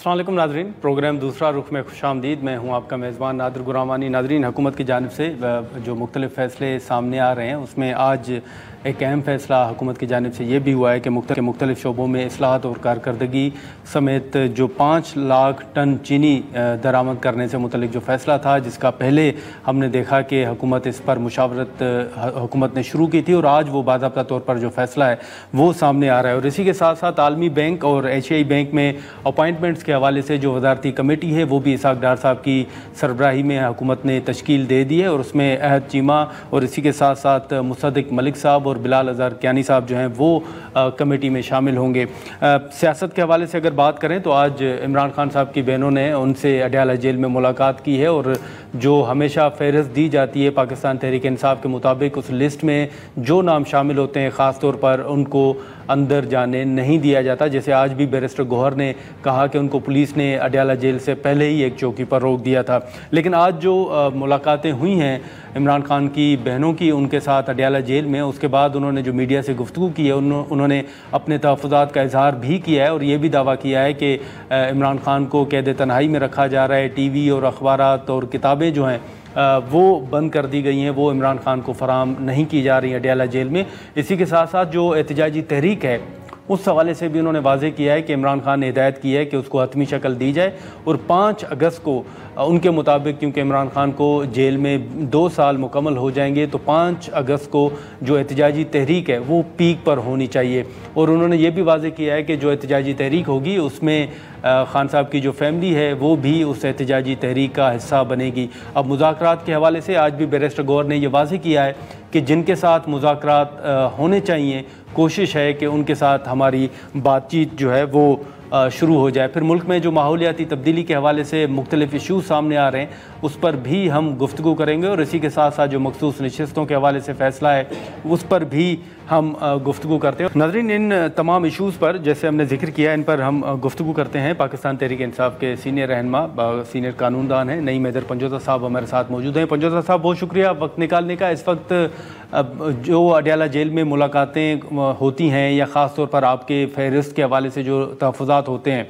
अस्सलाम वालेकुम Nadreen, programme दूसरा रुख में खुशामदीद। मैं हूं आपका मेज़बान नादिर गुरामानी। नादरीन, हुकूमत की जानिब से जो मुख्तलिफ़ फ़ैसले सामने आ रहे हैं उसमें आज एक अहम फ़ैसला हुकूमत की जानिब से ये भी हुआ है कि मुख्तलिफ़ शोबों में इस्लाहत और कारकर्दगी समेत जो 5 लाख टन चीनी दरामद करने से मुतल्लिक जो फ़ैसला था, जिसका पहले हमने देखा कि हुकूमत इस पर मुशावरत हुकूमत ने शुरू की थी और आज वो बाज़ाब्ता तौर पर जो फ़ैसला है वो सामने आ रहा है। और इसी के साथ साथ आलमी बैंक और एशियाई बैंक में अपॉइंटमेंट्स के हवाले से जो वज़ारती कमेटी है वो भी इसाक डार साहब की सरबराही में हुकूमत ने तश्कील दे दी है और उसमें अहद चीमा और इसी के साथ साथ मुसद्दिक मलिक साहब और बिलाल अज़हर कियानी साहब जो हैं वो कमेटी में शामिल होंगे। सियासत के हवाले से अगर बात करें तो आज इमरान खान साहब की बहनों ने उनसे अडयाला जेल में मुलाकात की है और जो हमेशा फहरिस्त दी जाती है पाकिस्तान तहरीक इंसाफ के मुताबिक, उस लिस्ट में जो नाम शामिल होते हैं ख़ास तौर पर उनको अंदर जाने नहीं दिया जाता। जैसे आज भी बैरिस्टर गौहर ने कहा कि उनको पुलिस ने अडयाला जेल से पहले ही एक चौकी पर रोक दिया था। लेकिन आज जो मुलाकातें हुई हैं इमरान खान की बहनों की उनके साथ अडयाला जेल में, उसके बाद उन्होंने जो मीडिया से गुफ्तगू की है उन्होंने अपने तहफ़्फ़ुज़ात का इजहार भी किया है और ये भी दावा किया है कि इमरान खान को कैद तन्हाई में रखा जा रहा है। टीवी और अखबारात और किताबें जो हैं वो बंद कर दी गई हैं, वो इमरान खान को फराहम नहीं की जा रही अडयाला जेल में। इसी के साथ साथ जो एहतजाजी तहरीक है उस हवाले से भी उन्होंने वाज़ेह किया है कि इमरान खान ने हिदायत की है कि उसको हतमी शक्ल दी जाए और 5 अगस्त को उनके मुताबिक, क्योंकि इमरान खान को जेल में 2 साल मुकम्मल हो जाएंगे, तो 5 अगस्त को जो एहतजाजी तहरीक है वो पीक पर होनी चाहिए। और उन्होंने ये भी वाज़ेह किया है कि जो एहतजाजी तहरीक होगी उसमें खान साहब की जो फैमिली है वो भी उस एहतजाजी तहरीक का हिस्सा बनेगी। अब मुज़ाकरात के हवाले से आज भी बैरिस्टर गौहर ने यह वाज़ेह किया है कि जिनके साथ मुज़ाकरात होने चाहिए, कोशिश है कि उनके साथ हमारी बातचीत जो है वो शुरू हो जाए। फिर मुल्क में जो माहौलियाती तब्दीली के हवाले से मुख्तलिफ़ इशूज़ सामने आ रहे हैं उस पर भी हम गुफ्तगू करेंगे और इसी के साथ साथ जो मखसूस नशिस्तों के हवाले से फ़ैसला है उस पर भी हम गुफ्तगू करते हैं। नाज़रीन, इन तमाम इशूज़ पर जैसे हमने जिक्र किया, इन पर हम गुफ्तगू करते हैं। पाकिस्तान तहरीक इंसाफ के सीनियर रहनुमा, सीनियर कानूनदान हैं नईम हैदर पंजोता साहब हमारे साथ मौजूद हैं। पंजोता साहब, बहुत शुक्रिया वक्त निकालने का। इस वक्त जो अडयाला जेल में मुलाकातें होती हैं या ख़ास तौर पर आपके फहरिस्त के हवाले से जो तहफ़्फ़ुज़ात होते हैं,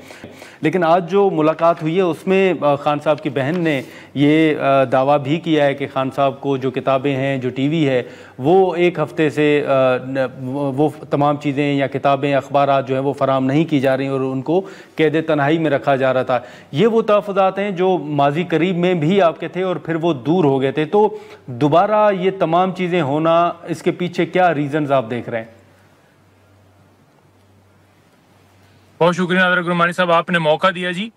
लेकिन आज जो मुलाकात हुई है उसमें खान साहब की बहन ने ये दावा भी किया है कि खान साहब को जो किताबें हैं, जो टीवी है, वो एक हफ़्ते से वो तमाम चीज़ें या किताबें अखबारात जो हैं वो फ़राहम नहीं की जा रही और उनको कैद तन्हाई में रखा जा रहा था। ये वो तहफ़्फ़ुज़ात हैं जो माजी करीब में भी आपके थे और फिर वो दूर हो गए थे, तो दोबारा ये तमाम चीज़ें होना, इसके पीछे क्या रीज़न्स आप देख रहे हैं? बहुत शुक्रिया नादिर गुरमानी साहब, आपने मौका दिया जी।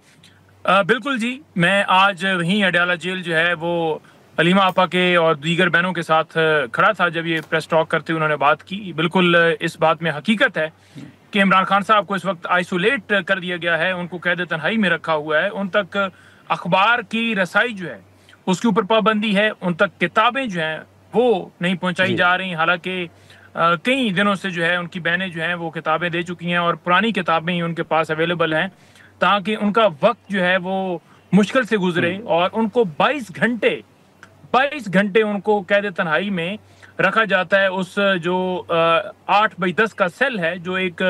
बिल्कुल जी, मैं आज वहीं अडयाला जेल जो है वो हलीमा आपा के और दीगर बहनों के साथ खड़ा था जब ये प्रेस टॉक करते हुए उन्होंने बात की। बिल्कुल इस बात में हकीकत है कि इमरान खान साहब को इस वक्त आइसोलेट कर दिया गया है, उनको कैद तन्हाई में रखा हुआ है, उन तक अखबार की रसाई जो है उसके ऊपर पाबंदी है, उन तक किताबें जो हैं वो नहीं पहुंचाई जा रही। हालांकि कई दिनों से जो है उनकी बहनें जो हैं वो किताबें दे चुकी हैं और पुरानी किताबें ही उनके पास अवेलेबल हैं ताकि उनका वक्त जो है वो मुश्किल से गुजरे। और उनको 22 घंटे उनको कैद तन्हाई में रखा जाता है। उस जो 8x10 का सेल है, जो एक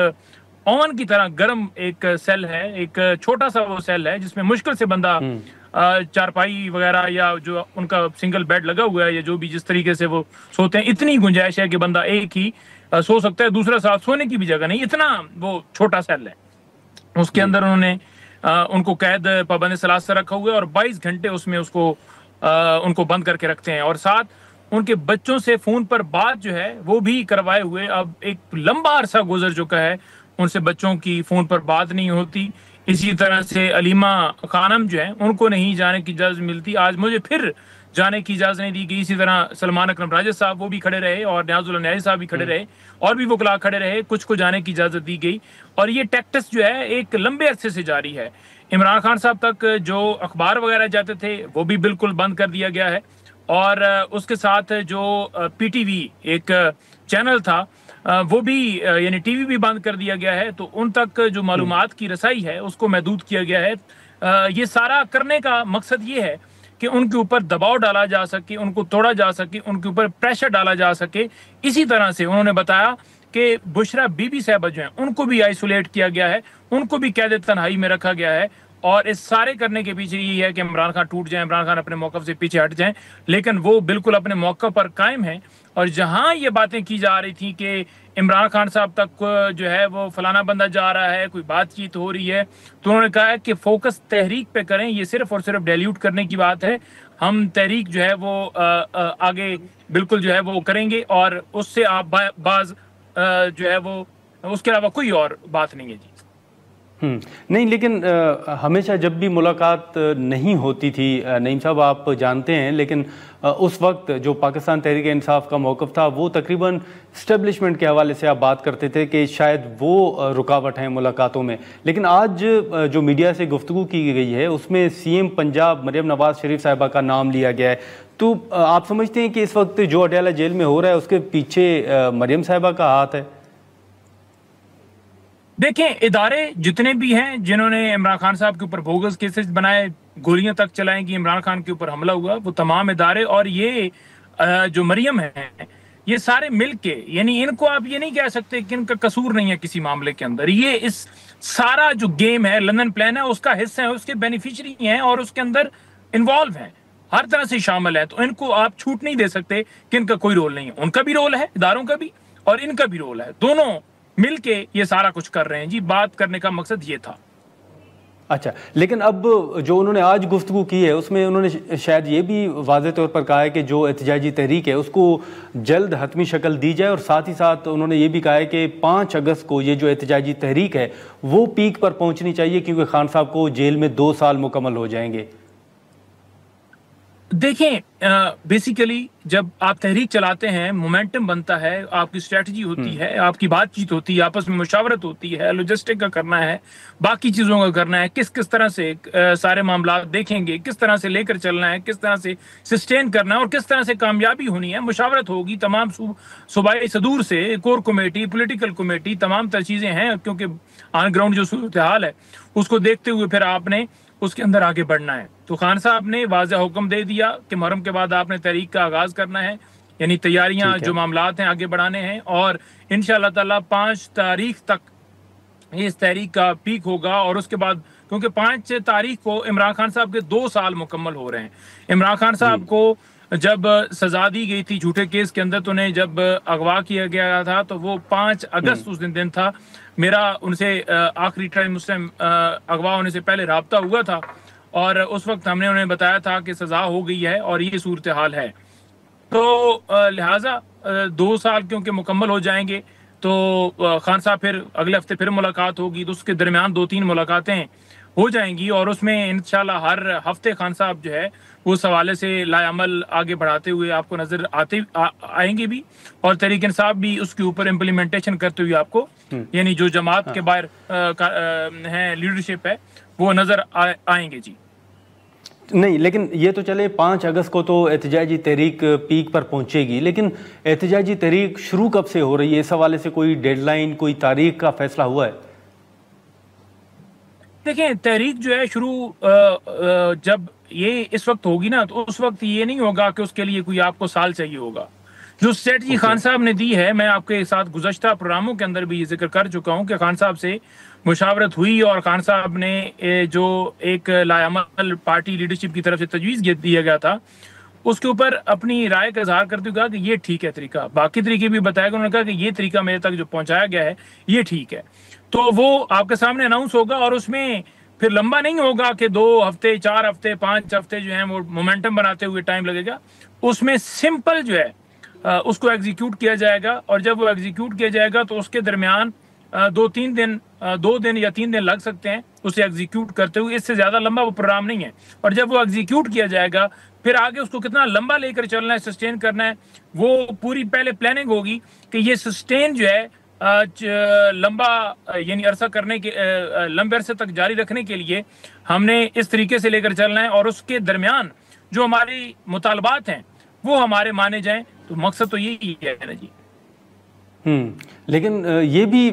ओवन की तरह गर्म एक सेल है, एक छोटा सा वो सेल है जिसमें मुश्किल से बंदा चारपाई वगैरह या जो उनका सिंगल बेड लगा हुआ है या जो भी जिस तरीके से वो सोते हैं, इतनी गुंजाइश है कि बंदा एक ही सो सकता है, दूसरा साथ सोने की भी जगह नहीं, इतना वो छोटा सेल है। उसके अंदर उन्होंने उनको कैद पाबंद सलात से रखा हुआ है और 22 घंटे उसमें उसको उनको बंद करके रखते हैं और साथ उनके बच्चों से फोन पर बात जो है वो भी करवाए हुए। अब एक लंबा अरसा गुजर चुका है, उनसे बच्चों की फोन पर बात नहीं होती। इसी तरह से अलीमा खानम जो है उनको नहीं जाने की इजाजत मिलती, आज मुझे फिर जाने की इजाजत नहीं दी गई। इसी तरह सलमान अकरम राजा साहब वो भी खड़े रहे और न्याजुल्लाह न्याजी साहब भी खड़े रहे और भी वकला खड़े रहे, कुछ को जाने की इजाजत दी गई। और ये टैक्टिस जो है एक लंबे अरसे से जारी है। इमरान खान साहब तक जो अखबार वगैरह जाते थे वो भी बिल्कुल बंद कर दिया गया है और उसके साथ जो PTV एक चैनल था वो भी यानी टीवी भी बंद कर दिया गया है। तो उन तक जो मालूमात की रसाई है उसको महदूद किया गया है। ये सारा करने का मकसद ये है कि उनके ऊपर दबाव डाला जा सके, उनको तोड़ा जा सके, उनके ऊपर प्रेशर डाला जा सके। इसी तरह से उन्होंने बताया कि बुशरा बीबी साहबा जो हैं उनको भी आइसोलेट किया गया है, उनको भी कैद तन्हाई में रखा गया है और इस सारे करने के पीछे ये है कि इमरान खान टूट जाए, इमरान खान अपने मौक़िफ़ से पीछे हट जाएं, लेकिन वो बिल्कुल अपने मौक़िफ़ पर कायम है। और जहां ये बातें की जा रही थी कि इमरान खान साहब तक जो है वो फलाना बंदा जा रहा है, कोई बातचीत हो रही है, तो उन्होंने कहा है कि फोकस तहरीक पे करें, ये सिर्फ और सिर्फ डाइल्यूट करने की बात है। हम तहरीक जो है वो आगे बिल्कुल जो है वो करेंगे और उससे आप बाज जो है वो, उसके अलावा कोई और बात नहीं है जी। नहीं, लेकिन हमेशा जब भी मुलाकात नहीं होती थी, नईम साहब आप जानते हैं, लेकिन उस वक्त जो पाकिस्तान तहरीक इंसाफ का मौक़िफ़ था वो तकरीबन इस्टेब्लिशमेंट के हवाले से आप बात करते थे कि शायद वो रुकावट है मुलाकातों में। लेकिन आज जो मीडिया से गुफ्तगू की गई है उसमें CM पंजाब मरियम नवाज शरीफ साहिबा का नाम लिया गया है, तो आप समझते हैं कि इस वक्त जो अडयाला जेल में हो रहा है उसके पीछे मरियम साहिबा का हाथ है? देखें, इदारे जितने भी हैं जिन्होंने इमरान खान साहब के ऊपर बोगस केसेस बनाए, गोलियां तक चलाई कि इमरान खान के ऊपर हमला हुआ, वो तमाम इदारे और ये जो मरियम है, ये सारे मिलके, यानी इनको आप ये नहीं कह सकते कि इनका कसूर नहीं है किसी मामले के अंदर। ये इस सारा जो गेम है, लंदन प्लान है, उसका हिस्सा है, उसके बेनिफिशियरी हैं और उसके अंदर इन्वॉल्व हैं, हर तरह से शामिल है। तो इनको आप छूट नहीं दे सकते कि इनका कोई रोल नहीं है। उनका भी रोल है, इदारों का भी, और इनका भी रोल है, दोनों मिलके ये सारा कुछ कर रहे हैं जी। बात करने का मकसद ये था। अच्छा, लेकिन अब जो उन्होंने आज गुफ्तगू की है उसमें उन्होंने शायद ये भी वाज़ेह तौर पर कहा है कि जो एहतजाजी तहरीक है उसको जल्द हतमी शक्ल दी जाए, और साथ ही साथ उन्होंने ये भी कहा है कि 5 अगस्त को ये जो एहतजाजी तहरीक है वो पीक पर पहुंचनी चाहिए, क्योंकि खान साहब को जेल में 2 साल मुकम्मल हो जाएंगे। देखें, बेसिकली जब आप तहरीक चलाते हैं, मोमेंटम बनता है, आपकी स्ट्रेटजी होती है, आपकी बातचीत होती है, आपस में मुशावरत होती है, लॉजिस्टिक का करना है, बाकी चीज़ों का करना है, किस किस तरह से सारे मामला देखेंगे, किस तरह से लेकर चलना है, किस तरह से सस्टेन करना है और किस तरह से कामयाबी होनी है। मुशावरत होगी तमाम सूबाई सदूर से, कोर कमेटी, पॉलिटिकल कमेटी, तमाम तरह चीज़ें हैं, क्योंकि ऑन ग्राउंड जो सूरत हाल है उसको देखते हुए फिर आपने उसके अंदर आगे बढ़ना है। तो खान साहब ने वाज़ेह हुक्म दे दिया कि मुहर्रम के बाद आपने तहरीक का आगाज करना है, यानी तैयारियां जो मामलात हैं आगे बढ़ाने हैं, और इंशाअल्लाह ताला 5 तारीख तक इस तहरीक का पीक होगा। और उसके बाद, क्योंकि 5 तारीख को इमरान खान साहब के 2 साल मुकम्मल हो रहे हैं। इमरान खान साहब को जब सजा दी गई थी झूठे केस के अंदर, तो उन्हें जब अगवा किया गया था तो वो 5 अगस्त उस दिन था। मेरा उनसे आखिरी टाइम उससे अगवा होने से पहले राब्ता हुआ था, और उस वक्त हमने उन्हें बताया था कि सजा हो गई है और ये सूरत हाल है। तो लिहाजा 2 साल क्योंकि मुकम्मल हो जाएंगे तो खान साहब फिर अगले हफ्ते फिर मुलाकात होगी, तो उसके दरमियान 2-3 मुलाकातें हो जाएंगी, और उसमें इंशाल्लाह हर हफ्ते खान साहब जो है उस हवाले से लायामल आगे बढ़ाते हुए आपको नजर आएंगे भी, और तहरीक इंसाफ भी उसके ऊपर इम्प्लीमेंटेशन करते हुए आपको, यानी जो जमात के बाहर है लीडरशिप है, वो नजर आएंगे जी। नहीं, लेकिन ये तो चले 5 अगस्त को तो एहतजाजी तहरीक पीक पर पहुंचेगी, लेकिन एहतजाजी तहरीक शुरू कब से हो रही है? इस हवाले से कोई डेडलाइन, कोई तारीख का फैसला हुआ है? देखें, तहरीक जो है शुरू जब ये इस वक्त होगी ना, तो उस वक्त ये नहीं होगा कि उसके लिए कोई आपको साल चाहिए होगा। जो स्ट्रेटजी खान साहब ने दी है, मैं आपके साथ गुज़श्ता प्रोग्रामों के अंदर भी ये जिक्र कर चुका हूँ कि खान साहब से मुशावरत हुई और खान साहब ने जो एक लायामल पार्टी लीडरशिप की तरफ से तजवीज़ दिया गया था, उसके ऊपर अपनी राय का इजहार करते हुए कहा कि ये ठीक है तरीका। बाकी तरीके भी बताया, उन्होंने कहा कि ये तरीका मेरे तक जो पहुंचाया गया है ये ठीक है। तो वो आपके सामने अनाउंस होगा, और उसमें फिर लंबा नहीं होगा कि 2 हफ्ते, 4 हफ्ते, 5 हफ्ते जो है वो मोमेंटम बनाते हुए टाइम लगेगा। उसमें सिंपल जो है उसको एग्जीक्यूट किया जाएगा, और जब वो एग्जीक्यूट किया जाएगा तो उसके दरमियान 2-3 दिन 2 दिन या 3 दिन लग सकते हैं उसे एग्जीक्यूट करते हुए, इससे ज्यादा लंबा वो प्रोग्राम नहीं है। और जब वो एग्जीक्यूट किया जाएगा फिर आगे उसको कितना लंबा लेकर चलना है, सस्टेन करना है, वो पूरी पहले प्लानिंग होगी कि ये सस्टेन जो है लंबा यानी अरसा करने के लंबे अरसे तक जारी रखने के लिए हमने इस तरीके से लेकर चलना है, और उसके दरमियान जो हमारी मुतालबात हैं वो हमारे माने जाएं। तो मकसद तो यही है ना जी। लेकिन ये भी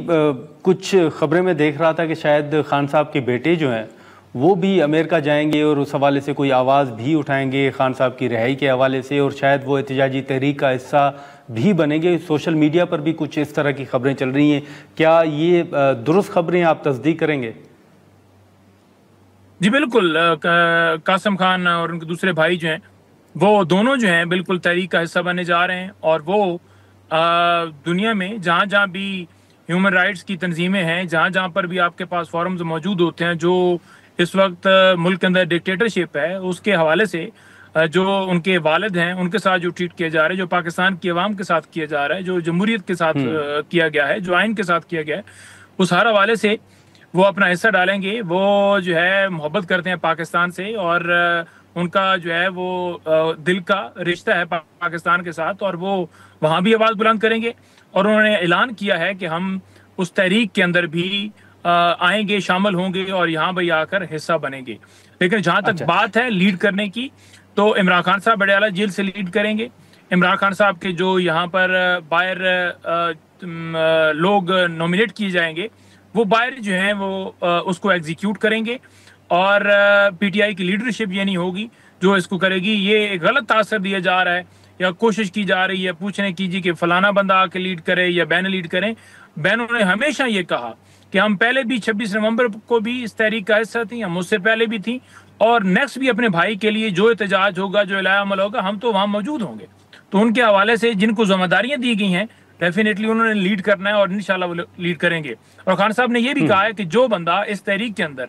कुछ खबरें में देख रहा था कि शायद खान साहब के बेटे जो हैं वो भी अमेरिका जाएंगे और उस हवाले से कोई आवाज़ भी उठाएंगे खान साहब की रिहाई के हवाले से, और शायद वो एहतजाजी तहरीक का हिस्सा भी बनेंगे। सोशल मीडिया पर भी कुछ इस तरह की खबरें चल रही हैं, क्या ये दुरुस्त खबरें आप तस्दीक करेंगे? जी बिल्कुल, कासम खान और उनके दूसरे भाई जो हैं वो दोनों जो हैं बिल्कुल तहरीक का हिस्सा बनने जा रहे हैं, और वो दुनिया में जहाँ जहाँ भी ह्यूमन राइट्स की तंजीमें हैं, जहाँ जहाँ पर भी आपके पास फोरम्स मौजूद होते हैं, जो इस वक्त मुल्क के अंदर डिक्टेटरशिप है उसके हवाले से जो उनके वालिद हैं उनके साथ जो ट्रीट किया जा रहा है, जो पाकिस्तान की आवाम के साथ किया जा रहा है, जो जमहूरियत के साथ किया गया है, जो आइन के साथ किया गया है, उस हर हवाले से वो अपना हिस्सा डालेंगे। वो जो है मोहब्बत करते हैं पाकिस्तान से, और उनका जो है वो दिल का रिश्ता है पाकिस्तान के साथ, और वो वहाँ भी आवाज़ बुलंद करेंगे। और उन्होंने ऐलान किया है कि हम उस तहरीक के अंदर भी आएंगे, शामिल होंगे और यहाँ भी आकर हिस्सा बनेंगे। लेकिन जहाँ तक बात है लीड करने की, तो इमरान खान साहब बड़े आला जेल से लीड करेंगे। इमरान खान साहब के जो यहाँ पर बाहर लोग नॉमिनेट किए जाएंगे, वो बाहर जो हैं वो उसको एग्जीक्यूट करेंगे, और पीटीआई की लीडरशिप ये नहीं होगी जो इसको करेगी। ये गलत तासर दिया जा रहा है या कोशिश की जा रही है पूछने की जी कि फलाना बंदा आके लीड करे या बैन लीड करें। बैनों ने हमेशा ये कहा कि हम पहले भी 26 नवंबर को भी इस तहरीक का हिस्सा थी, हम उससे पहले भी थी, और नेक्स्ट भी अपने भाई के लिए जो एहतजाज होगा, जो इलाया अमल होगा, हम तो वहां मौजूद होंगे। तो उनके हवाले से जिनको जिम्मेदारियां दी गई हैं डेफिनेटली उन्होंने लीड करना है, और इंशाल्लाह वो लीड करेंगे। और खान साहब ने यह भी कहा है कि जो बंदा इस तहरीक के अंदर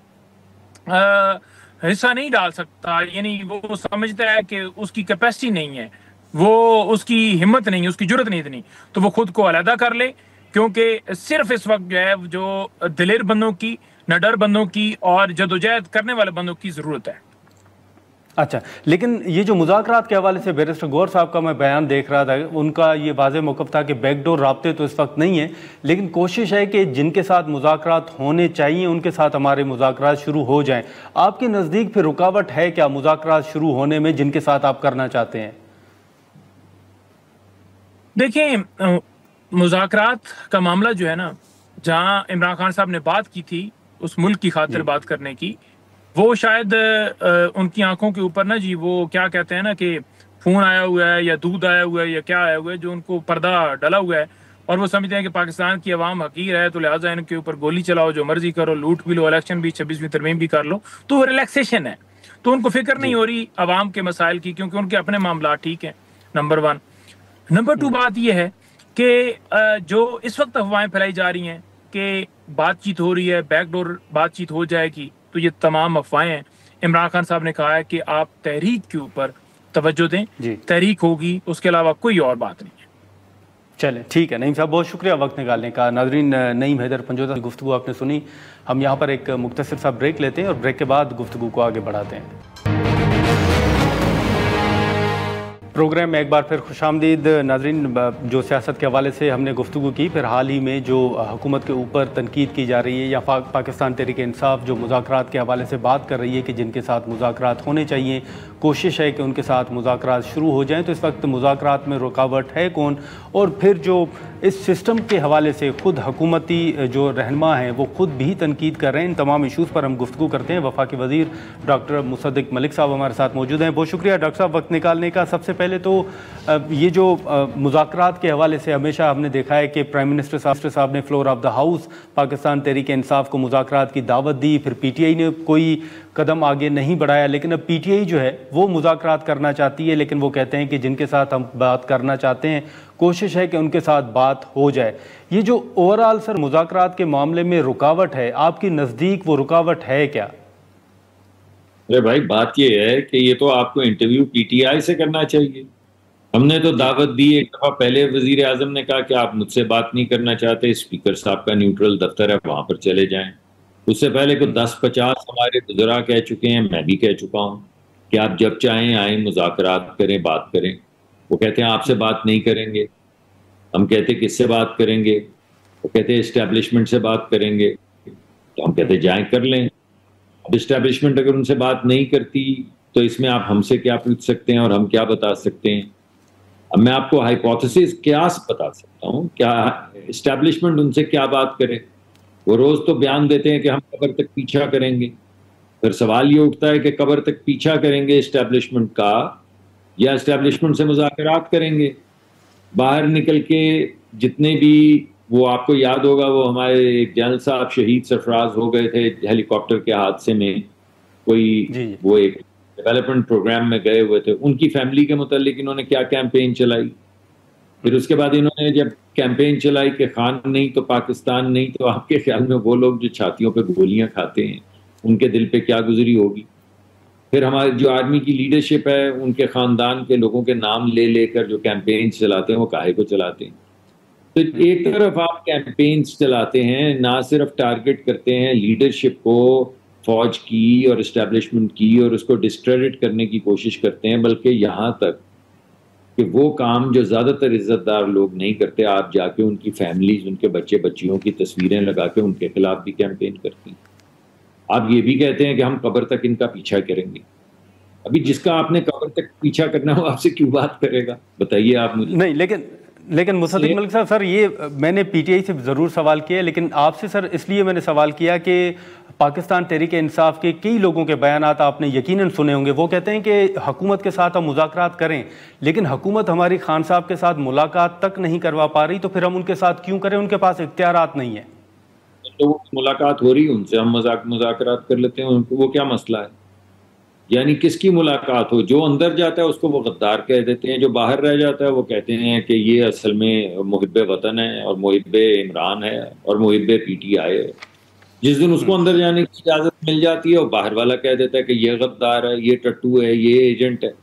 हिस्सा नहीं डाल सकता, यानी वो समझता है कि उसकी कैपेसिटी नहीं है, वो उसकी हिम्मत नहीं है, उसकी जरूरत नहीं इतनी, तो वो खुद को अलहदा कर ले। क्योंकि सिर्फ इस वक्त जो है जो दिलेर बंदों की, निडर बंदों की और जदोजहद करने वाले बंदों की जरूरत है। अच्छा, लेकिन ये जो मुज़ाकरात के हवाले से बैरिस्टर गौर साहब का मैं बयान देख रहा था, उनका ये वाज़ेह मौक़िफ़ था कि बैकडोर राब्ते तो इस वक्त नहीं है, लेकिन कोशिश है कि जिनके साथ मुज़ाकरात होने चाहिए उनके साथ हमारे मुज़ाकरात शुरू हो जाएं। आपके नज़दीक फिर रुकावट है क्या मुज़ाकरात शुरू होने में जिनके साथ आप करना चाहते हैं? देखिए, मुज़ाकरात का मामला जो है ना, जहाँ इमरान खान साहब ने बात की थी उस मुल्क की खातिर बात करने की, वो शायद उनकी आंखों के ऊपर ना जी वो क्या कहते हैं ना कि खून आया हुआ है या दूध आया हुआ है या क्या आया हुआ है, जो उनको पर्दा डला हुआ है, और वो समझते हैं कि पाकिस्तान की आवाम हकीर है, तो लिहाजा इनके ऊपर गोली चलाओ, जो मर्जी करो, लूट भी लो, इलेक्शन भी 26वीं तरमीम भी कर लो, तो वो रिलैक्सेशन है। तो उनको फिक्र नहीं हो रही आवाम के मसाइल की, क्योंकि उनके अपने मामला ठीक हैं, नंबर 1। नंबर 2 बात यह है कि जो इस वक्त अफवाहें फैलाई जा रही हैं कि बातचीत हो रही है, बैकडोर बातचीत हो जाएगी, तो ये तमाम अफवाहें हैं। इमरान खान साहब ने कहा है कि आप तहरीक के ऊपर तवज्जो दें, तहरीक होगी, उसके अलावा कोई और बात नहीं है। चलें, ठीक है नईम साहब, बहुत शुक्रिया वक्त निकालने का। नाज़रीन, नईम हैदर पंजोता की गुफ्तगू आपने सुनी। हम यहाँ पर एक मुख्तसर सा ब्रेक लेते हैं और ब्रेक के बाद गुफ्तगू को आगे बढ़ाते हैं। प्रोग्राम में एक बार फिर खुशामदीद। नाज़रीन, जो सियासत के हवाले से हमने गुफ्तगू की, फिर हाल ही में जो हुकूमत के ऊपर तनकीद की जा रही है या पाकिस्तान तहरीक इंसाफ जो मुज़ाकरात के हवाले से बात कर रही है कि जिनके साथ मुज़ाकरात होने चाहिए, कोशिश है कि उनके साथ मुज़ाकरात शुरू हो जाएं, तो इस वक्त मुज़ाकरात में रुकावट है कौन? और फिर जो इस सिस्टम के हवाले से ख़ुद हुकूमती जो रहनुमा हैं वो ख़ुद भी तनकीद कर रहे हैं। इन तमाम इशूज़ पर हम गुफ्तगू करते हैं। वफाकी वज़ीर डॉक्टर मुसद्दिक मलिक साहब हमारे साथ मौजूद हैं। बहुत शुक्रिया डॉक्टर साहब वक्त निकालने का। सबसे पहले तो ये जो मुज़ाकरात के हवाले से हमेशा हमने देखा है कि प्राइम मिनिस्टर साहब ने floor of the house Pakistan Tehreek Insaf को मुज़ाकरात की दावत दी, फिर PTI ने कोई कदम आगे नहीं बढ़ाया, लेकिन अब PTI जो है वो मुज़ाकरात करना चाहती है, लेकिन वो कहते हैं कि जिनके साथ हम बात करना चाहते हैं कोशिश है कि उनके साथ बात हो जाए। ये जो ओवरऑल सर मुज़ाकरात के मामले में रुकावट है, आपकी नज़दीक वो रुकावट है क्या? अरे भाई, बात ये है कि ये तो आपको इंटरव्यू PTI से करना चाहिए। हमने तो दावत दी एक दफ़ा पहले, वजीर आजम ने कहा कि आप मुझसे बात नहीं करना चाहते, स्पीकर साहब का न्यूट्रल दफ्तर है, वहां पर चले जाएं। उससे पहले को 10-50 हमारे बुजुर्ग कह चुके हैं, मैं भी कह चुका हूं कि आप जब चाहें आए, मुज़ाकरात करें, बात करें। वो कहते हैं आपसे बात नहीं करेंगे। हम कहते किससे बात करेंगे? वो कहते हैं इस्टेब्लिशमेंट से बात करेंगे। तो हम कहते जाएं कर लें। अब इस्टेब्लिशमेंट अगर उनसे बात नहीं करती तो इसमें आप हमसे क्या पूछ सकते हैं और हम क्या बता सकते हैं? अब मैं आपको हाइपोथेसिस क्यास बता सकता हूँ, क्या इस्टेब्लिशमेंट उनसे क्या बात करे। वो रोज तो बयान देते हैं कि हम कब्र तक पीछा करेंगे। फिर सवाल ये उठता है कि कब्र तक पीछा करेंगे इस्टेब्लिशमेंट का या इस्टेब्लिशमेंट से मुज़ाकरात करेंगे? बाहर निकल के जितने भी, वो आपको याद होगा, वो हमारे एक जनरल साहब शहीद सरफराज हो गए थे हेलीकॉप्टर के हादसे में, कोई वो एक डेवलपमेंट प्रोग्राम में गए हुए थे, उनकी फैमिली के मुतालिक इन्होंने क्या कैंपेन चलाई। फिर उसके बाद इन्होंने जब कैंपेन चलाई कि खान नहीं तो पाकिस्तान नहीं, तो आपके ख्याल में वो लोग जो छातियों पे गोलियां खाते हैं उनके दिल पे क्या गुजरी होगी। फिर हमारी जो आर्मी की लीडरशिप है, उनके खानदान के लोगों के नाम ले लेकर जो कैंपेन चलाते हैं वो काहे को चलाते हैं। तो एक तरफ आप कैंपेन्स चलाते हैं, ना सिर्फ टारगेट करते हैं लीडरशिप को, फौज की और इस्टेब्लिशमेंट की, और उसको डिस्क्रेडिट करने की कोशिश करते हैं, बल्कि यहाँ तक कि वो काम जो ज़्यादातर इज्जतदार लोग नहीं करते, आप जाके उनकी फैमिलीज, उनके बच्चे बच्चियों की तस्वीरें लगा के उनके खिलाफ भी कैंपेन करती हैं। आप ये भी कहते हैं कि हम कब्र तक इनका पीछा करेंगे। अभी जिसका आपने कब्र तक पीछा करना हो आपसे क्यों बात करेगा, बताइए आप मुझे। नहीं, लेकिन मुसद्दिक मलिक साहब, सर ये मैंने पीटीआई से ज़रूर सवाल किया, लेकिन आपसे सर इसलिए मैंने सवाल किया कि पाकिस्तान तहरीक इंसाफ के कई लोगों के बयानात आपने यकीनन सुने होंगे। वो कहते हैं कि हुकूमत के साथ हम मुज़ाकरात करें, लेकिन हुकूमत हमारी खान साहब के साथ मुलाकात तक नहीं करवा पा रही, तो फिर हम उनके साथ क्यों करें, उनके पास इख्तियारात नहीं है। तो मुलाकात हो रही, उनसे हम मुज़ाकरात कर लेते हैं, उनको वो क्या मसला है। यानी किसकी मुलाकात हो, जो अंदर जाता है उसको वो गद्दार कह देते हैं, जो बाहर रह जाता है वो कहते हैं कि ये असल में मुहिब्बे वतन है और मुहिब्बे इमरान है और मुहिब्बे पीटीआई है। जिस दिन उसको अंदर जाने की इजाजत मिल जाती है वो बाहर वाला कह देता है कि ये गद्दार है, ये टट्टू है, ये एजेंट है।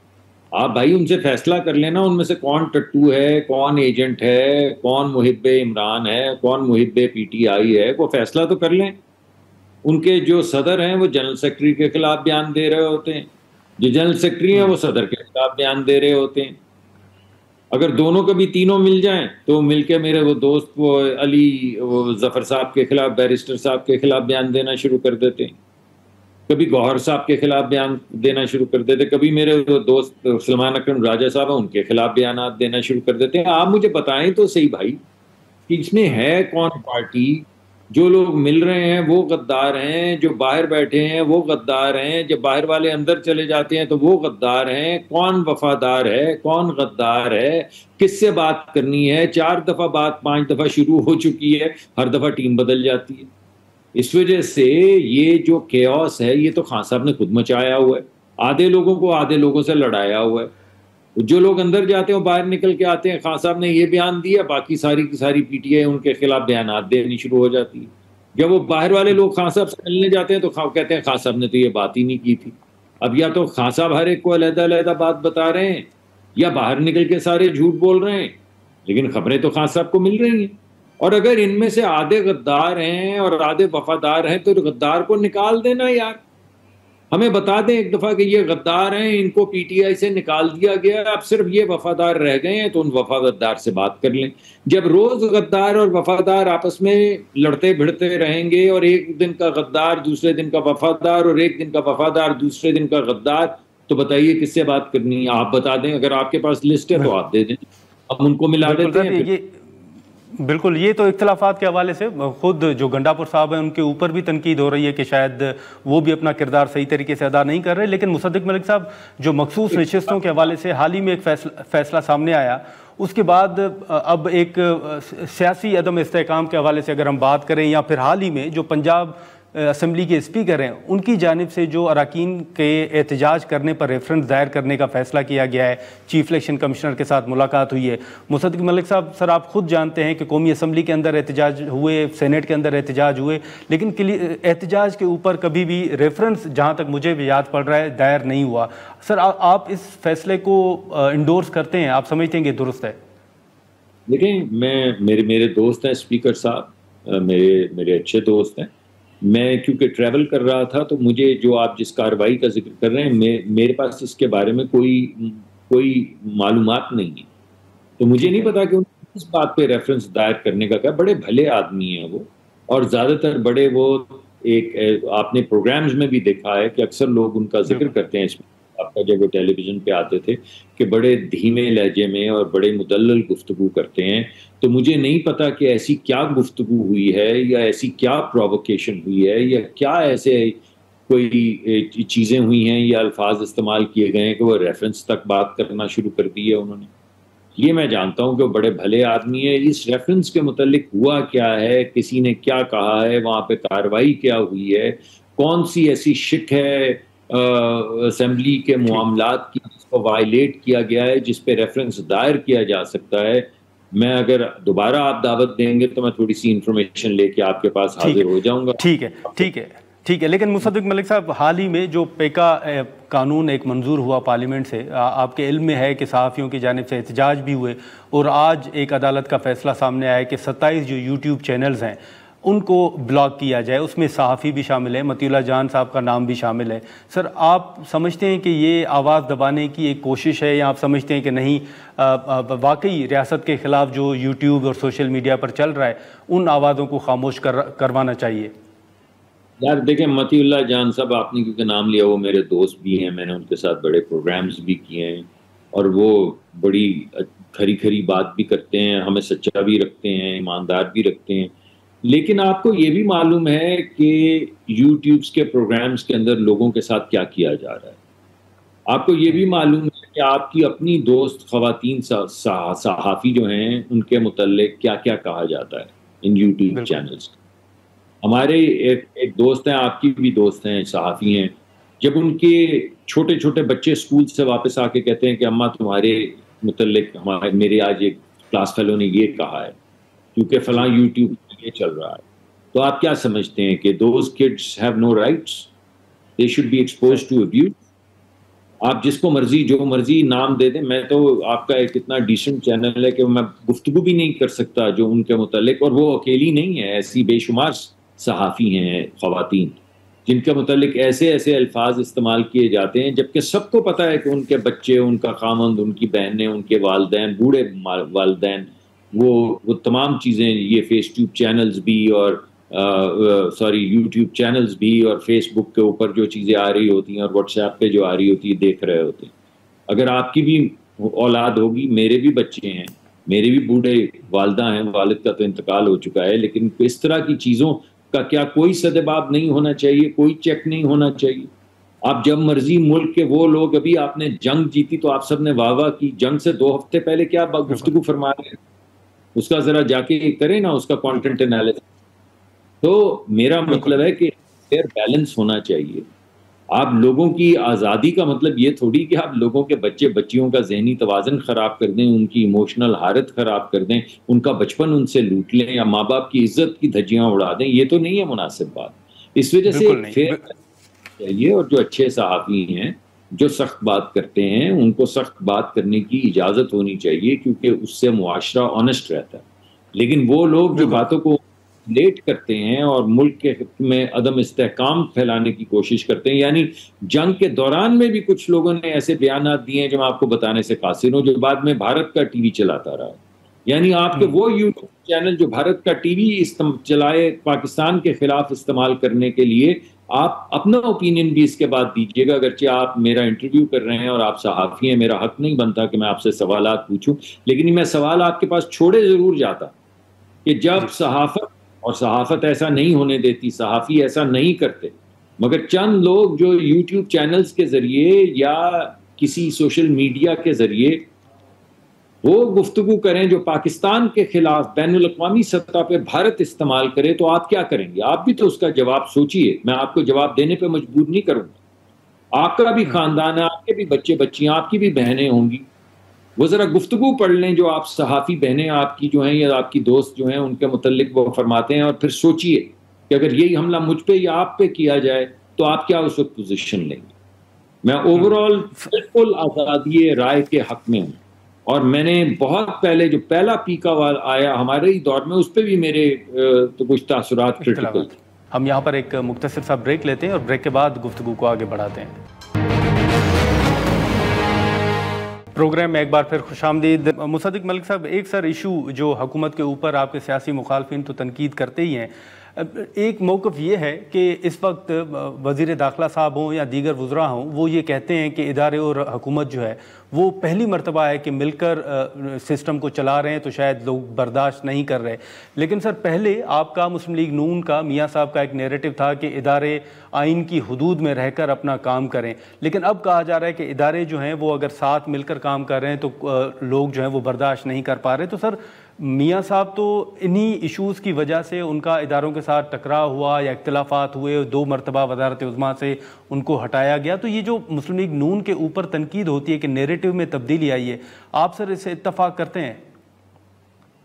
आप भाई उनसे फैसला कर लेना, उनमें से कौन टट्टू है, कौन एजेंट है, कौन मुहिब्बे इमरान है, कौन मुहिब्बे पीटीआई है, वो फैसला तो कर लें। उनके जो सदर हैं वो जनरल सेक्रेटरी के खिलाफ बयान दे रहे होते हैं, जो जनरल सेक्रेटरी हैं वो सदर के खिलाफ बयान दे रहे होते हैं। अगर दोनों कभी तीनों मिल जाएं तो मिलके मेरे वो दोस्त वो अली वो जफर साहब के खिलाफ, बैरिस्टर साहब के खिलाफ बयान देना शुरू कर देते हैं, कभी गौहर साहब के खिलाफ बयान देना शुरू कर देते, कभी मेरे वो दोस्त सलमान अकरम राजा साहब हैं उनके खिलाफ बयान देना शुरू कर देते हैं। आप मुझे बताएं तो सही भाई कि इसमें है कौन पार्टी। जो लोग मिल रहे हैं वो गद्दार हैं, जो बाहर बैठे हैं वो गद्दार हैं, जब बाहर वाले अंदर चले जाते हैं तो वो गद्दार हैं। कौन वफादार है, कौन गद्दार है, किससे बात करनी है। 4 दफा बात 5 दफा शुरू हो चुकी है, हर दफा टीम बदल जाती है। इस वजह से ये जो केओस है ये तो खान साहब ने खुद मचाया हुआ है, आधे लोगों को आधे लोगों से लड़ाया हुआ है। जो लोग अंदर जाते हैं बाहर निकल के आते हैं, खान साहब ने ये बयान दिया, बाकी सारी की सारी पीटीआई उनके खिलाफ बयान देनी शुरू हो जाती है। जब वो बाहर वाले लोग खान साहब से मिलने जाते हैं तो कहते हैं खान साहब ने तो ये बात ही नहीं की थी। अब या तो खान साहब हर एक को अलग-अलग बात बता रहे हैं या बाहर निकल के सारे झूठ बोल रहे हैं, लेकिन खबरें तो खान साहब को मिल रही हैं। और अगर इनमें से आधे गद्दार हैं और आधे वफादार हैं तो गद्दार को निकाल देना यार, हमें बता दें एक दफा कि ये गद्दार हैं, इनको पीटीआई से निकाल दिया गया, अब सिर्फ ये वफादार रह गए हैं, तो उन वफादार से बात कर लें। जब रोज गद्दार और वफादार आपस में लड़ते भिड़ते रहेंगे और एक दिन का गद्दार दूसरे दिन का वफादार और एक दिन का वफादार दूसरे दिन का गद्दार, तो बताइए किससे बात करनी है। आप बता दें, अगर आपके पास लिस्ट है तो आप दे दें, हम उनको मिला देते हैं। बिल्कुल, ये तो इख्तलाफात के हवाले से खुद जो गंडापुर साहब हैं उनके ऊपर भी तनकीद हो रही है कि शायद वो भी अपना किरदार सही तरीके से अदा नहीं कर रहे। लेकिन मुसद्दिक मलिक साहब, जो मखसूस नशिस्तों के हवाले से हाल ही में एक फैसला सामने आया, उसके बाद अब एक सियासी अदम इस्तेहकाम के हवाले से अगर हम बात करें, या फिर हाल ही में जो पंजाब असम्बली के स्पीकर हैं उनकी जानिब से जो अरकान के एहतजाज करने पर रेफरेंस दायर करने का फ़ैसला किया गया है, चीफ इलेक्शन कमिश्नर के साथ मुलाकात हुई है। मुसद्दिक मलिक साहब, सर आप खुद जानते हैं कि कौमी असम्बली के अंदर एहतजाज हुए, सेनेट के अंदर एहतजाज हुए, लेकिन एहतजाज के ऊपर कभी भी रेफरेंस, जहाँ तक मुझे भी याद पड़ रहा है, दायर नहीं हुआ। सर आप इस फैसले को इंडोर्स करते हैं, आप समझते हैं कि दुरुस्त है? देखें, मेरे दोस्त हैं स्पीकर साहब, मेरे अच्छे दोस्त हैं। मैं क्योंकि ट्रैवल कर रहा था तो मुझे जो आप जिस कार्रवाई का जिक्र कर रहे हैं, मेरे पास इसके बारे में कोई मालूमात नहीं है, तो मुझे नहीं पता कि उन्होंने किस बात पे रेफरेंस दायर करने का। क्या बड़े भले आदमी हैं वो, और ज़्यादातर बड़े वो एक आपने प्रोग्राम्स में भी देखा है कि अक्सर लोग उनका जिक्र करते हैं आपका, जब वो टेलीविज़न पे आते थे, कि बड़े धीमे लहजे में और बड़े मुदल्लल गुफ्तगू करते हैं। तो मुझे नहीं पता कि ऐसी क्या गुफ्तगू हुई है या ऐसी क्या प्रोवोकेशन हुई है या क्या ऐसे कोई चीज़ें हुई हैं या अल्फाज इस्तेमाल किए गए हैं कि वो रेफरेंस तक बात करना शुरू कर दी है उन्होंने। ये मैं जानता हूँ कि वो बड़े भले आदमी है। इस रेफरेंस के मुतालिक हुआ क्या है, किसी ने क्या कहा है, वहाँ पे कार्रवाई क्या हुई है, कौन सी ऐसी शिक है असेंबली के मामलात की जिसको वायलेट किया गया है, जिस पे रेफरेंस दायर किया जा सकता है, मैं अगर दोबारा आप दावत देंगे तो मैं थोड़ी सी इंफॉर्मेशन लेके आपके पास हाजिर हो जाऊंगा। ठीक है, ठीक है, ठीक है। लेकिन मुसद्दिक मलिक साहब, हाल ही में जो पेका कानून एक मंजूर हुआ पार्लियामेंट से, आपके इल्म में है कि सहाफ़ियों की जानिब से एहतजाज भी हुए और आज एक अदालत का फैसला सामने आया कि 27 जो यूट्यूब चैनल्स हैं उनको ब्लॉक किया जाए, उसमें सहाफ़ी भी शामिल है, मतीउल्लाह जान साहब का नाम भी शामिल है। सर, आप समझते हैं कि ये आवाज़ दबाने की एक कोशिश है, या आप समझते हैं कि नहीं, वाकई रियासत के ख़िलाफ़ जो यूट्यूब और सोशल मीडिया पर चल रहा है उन आवाज़ों को खामोश करवाना चाहिए? यार देखें, मतीउल्लाह जान साहब आपने क्योंकि नाम लिया, वो मेरे दोस्त भी हैं, मैंने उनके साथ बड़े प्रोग्राम्स भी किए हैं और वो बड़ी खरी खरी बात भी करते हैं, हमें सच्चा भी रखते हैं, ईमानदार भी रखते हैं। लेकिन आपको ये भी मालूम है कि यूट्यूब्स के प्रोग्राम्स के अंदर लोगों के साथ क्या किया जा रहा है। आपको ये भी मालूम है कि आपकी अपनी दोस्त ख़वातीन सहाफ़ी जो हैं उनके मुतल्लिक क्या क्या कहा जाता है इन यूट्यूब चैनल्स। हमारे एक दोस्त हैं, आपकी भी दोस्त हैं, सहाफ़ी हैं, जब उनके छोटे छोटे बच्चे स्कूल से वापस आके कहते हैं कि अम्मा तुम्हारे मुतल्लिक मेरे आज एक क्लास फेलो ने ये कहा है क्योंकि फलां यूट्यूब ये चल रहा है, तो आप क्या समझते हैं कि those kids have no rights, they should be exposed to abuse? आप जिसको मर्जी जो मर्जी नाम दे दें। मैं तो आपका एक इतना डिसेंट चैनल है कि मैं गुफ्तगू भी नहीं कर सकता जो उनके मुतल्लिक, और वो अकेली नहीं है, ऐसी बेशुमार सहाफ़ी हैं ख़वातीन जिनके मुतल्लिक ऐसे ऐसे अल्फाज इस्तेमाल किए जाते हैं, जबकि सबको पता है कि उनके बच्चे, उनका खामंद, उनकी बहनें, उनके वालदैन, बूढ़े वालदैन, वो तमाम चीज़ें, ये फेसट्यूब चैनल्स भी और यूट्यूब चैनल्स भी और फेसबुक के ऊपर जो चीज़ें आ रही होती हैं और व्हाट्सएप पे जो आ रही होती है देख रहे होते हैं। अगर आपकी भी औलाद होगी, मेरे भी बच्चे हैं, मेरे भी बूढ़े वालदा हैं, वालिद का तो इंतकाल हो चुका है, लेकिन इस तरह की चीज़ों का क्या कोई सदेबाब नहीं होना चाहिए, कोई चेक नहीं होना चाहिए? आप जब मर्जी मुल्क के वो लोग, अभी आपने जंग जीती तो आप सब ने वाह वाह की, जंग से 2 हफ्ते पहले क्या गुफ्तगू फरमा रहे हैं, उसका जरा जाके करें ना, उसका कंटेंट एनालिसिस। तो मेरा मतलब है कि फेयर बैलेंस होना चाहिए। आप लोगों की आज़ादी का मतलब ये थोड़ी कि आप लोगों के बच्चे बच्चियों का ज़हनी तवाज़न ख़राब कर दें, उनकी इमोशनल हालत ख़राब कर दें, उनका बचपन उनसे लूट लें या माँ बाप की इज्जत की धज्जियाँ उड़ा दें। ये तो नहीं है मुनासिब बात। इस वजह से फेयर चाहिए, और जो अच्छे सहाफ़ी हैं, जो सख्त बात करते हैं, उनको सख्त बात करने की इजाज़त होनी चाहिए, क्योंकि उससे मुआशरा ऑनेस्ट रहता है। लेकिन वो लोग जो बातों को लेट करते हैं और मुल्क के में अदम इस्तेहकाम फैलाने की कोशिश करते हैं, यानी जंग के दौरान में भी कुछ लोगों ने ऐसे बयान दिए हैं जो मैं आपको बताने से कासिर हूं, जो बाद में भारत का टीवी चलाता रहा। यानी आपके वो यूट्यूब चैनल जो भारत का टीवी चलाए पाकिस्तान के खिलाफ इस्तेमाल करने के लिए, आप अपना ओपिनियन भी इसके बाद दीजिएगा। अगरचे आप मेरा इंटरव्यू कर रहे हैं और आप सहाफ़ी हैं, मेरा हक नहीं बनता कि मैं आपसे सवालात पूछूं, लेकिन मैं सवाल आपके पास छोड़े जरूर जाता कि जब सहाफ़त, और सहाफ़त ऐसा नहीं होने देती, सहाफ़ी ऐसा नहीं करते, मगर चंद लोग जो यूट्यूब चैनल्स के ज़रिए या किसी सोशल मीडिया के ज़रिए वो गुफ्तगू करें जो पाकिस्तान के खिलाफ बैनुल अक़वामी सतह पे भारत इस्तेमाल करे, तो आप क्या करेंगे? आप भी तो उसका जवाब सोचिए। मैं आपको जवाब देने पे मजबूर नहीं करूँगा। आपका भी ख़ानदान है, आपके भी बच्चे बच्चियाँ, आपकी भी बहनें होंगी। वो ज़रा गुफ्तगू पढ़ लें जो आप सहाफ़ी बहनें आपकी जो हैं या आपकी दोस्त जो हैं उनके मुतल्लिक वो फरमाते हैं, और फिर सोचिए कि अगर यही हमला मुझ पे या आप पे किया जाए तो आप क्या उस वक्त पोजीशन लेंगे। मैं ओवरऑल बिल्कुल आज़ादी राय के हक में हूँ, और मैंने बहुत पहले जो पहला पीका वाल आया हमारे ही दौर में, उस पर भी मेरे तो कुछ तासुरात क्रिटिकल। हम यहाँ पर एक मुख्तसर सा ब्रेक लेते हैं और ब्रेक के बाद गुफ्तगू को आगे बढ़ाते हैं। प्रोग्राम में एक बार फिर खुशामदीद। मुसद्दिक मलिक साहब, एक सर इशू जो हुकूमत के ऊपर आपके सियासी मुखालफिन तो तनकीद करते ही हैं, एक मौक़िफ़ ये है कि इस वक्त वज़ीर दाखिला साहब हों या दीगर वज़रा हों, वो ये कहते हैं कि इदारे और हुकूमत जो है वो पहली मरतबा है कि मिलकर सिस्टम को चला रहे हैं, तो शायद लोग बर्दाश्त नहीं कर रहे। लेकिन सर, पहले आपका मुस्लिम लीग नून का, मियाँ साहब का एक नैरेटिव था कि इदारे आइन की हुदूद में रहकर अपना काम करें, लेकिन अब कहा जा रहा है कि इदारे जो हैं वो अगर साथ मिलकर काम कर रहे हैं तो लोग जो हैं वो बर्दाश्त नहीं कर पा रहे। तो सर, मियाँ साहब तो इन्हीं इश्यूज़ की वजह से उनका इदारों के साथ टकराव हुआ या इख्तिलाफात हुए, 2 मरतबा वज़ारत उज़्मा से उनको हटाया गया। तो ये जो मुस्लिम लीग नून के ऊपर तनकीद होती है कि नैरेटिव में तब्दीली आई है, आप सर इससे इत्तफाक करते हैं?